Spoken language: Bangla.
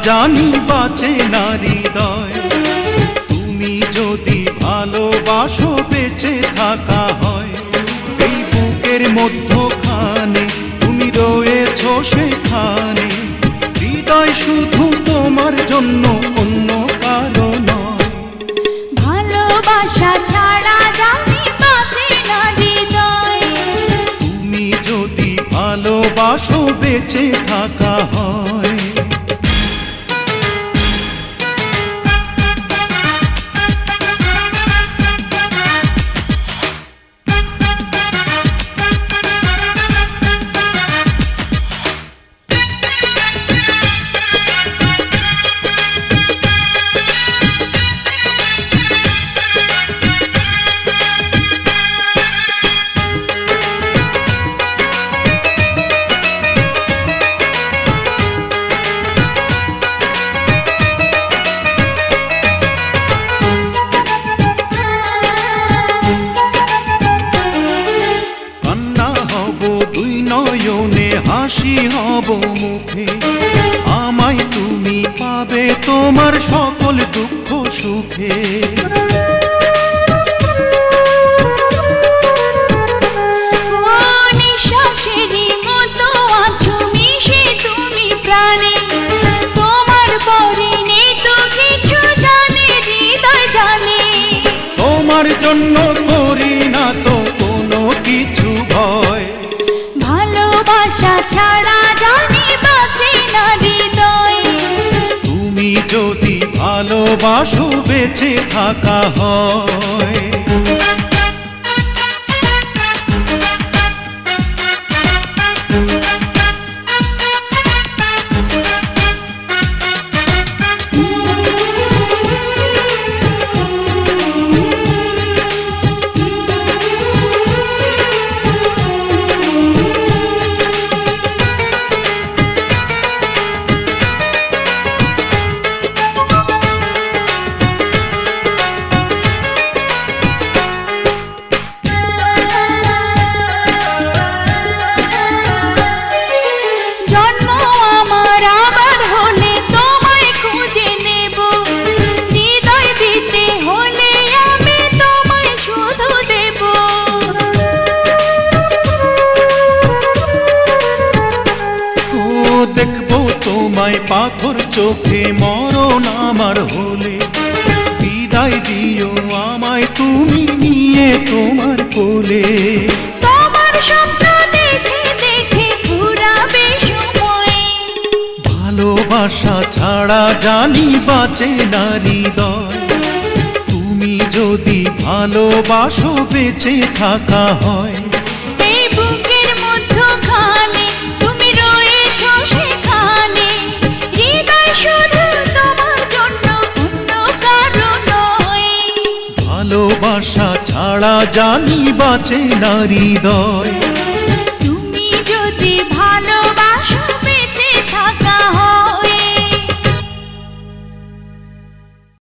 জানি বাঁচে না হৃদয়, তুমি যদি ভালোবাসো বেঁচে থাকা হয়। এই বুকের মধ্যখানে তুমি রয়েছো সেখানে, হৃদয় শুধু তোমার জন্য অন্য কারো নয়। ভালোবাসা ছাড়া জানি বাঁচে না হৃদয়, তুমি যদি ভালোবাসো বেঁচে থাকা হয়। নয়নে হাসি হব মুখে, আমায় তুমি পাবে তোমার সকল দুঃখ সুখে। নিঃশ্বাসেরই মতো আছো মিশে তুমি প্রাণে, তোমার পরে নেই তো কিছু জানে হৃদয় জানে। তোমার জন্য করি না তো কোনো কিছু ভয়, ভালোবাসা ছাড়া জানি বাঁচে না হৃদয়। তুমি যদি ভালোবাসো বেঁচে থাকা হয়। দেখবো তোমায় পাথর চোখে মরণ আমার হলে, বিদায় দিও আমায় তুমি নিয়ে তোমার কোলে। তোমার স্বপ্ন দেখে দেখে ফুরাবে সময়, ভালোবাসা ছাড়া জানি বাঁচে না হৃদয়, তুমি যদি ভালোবাসো বেঁচে থাকা হয়। এই বুকের মধ্যখানে তুমি রয়েছো সেখানে, হৃদয় শুধু তোমার জন্য অন্য কারো নয়। ভালোবাসা ছাড়া জানি বাঁচে না হৃদয়।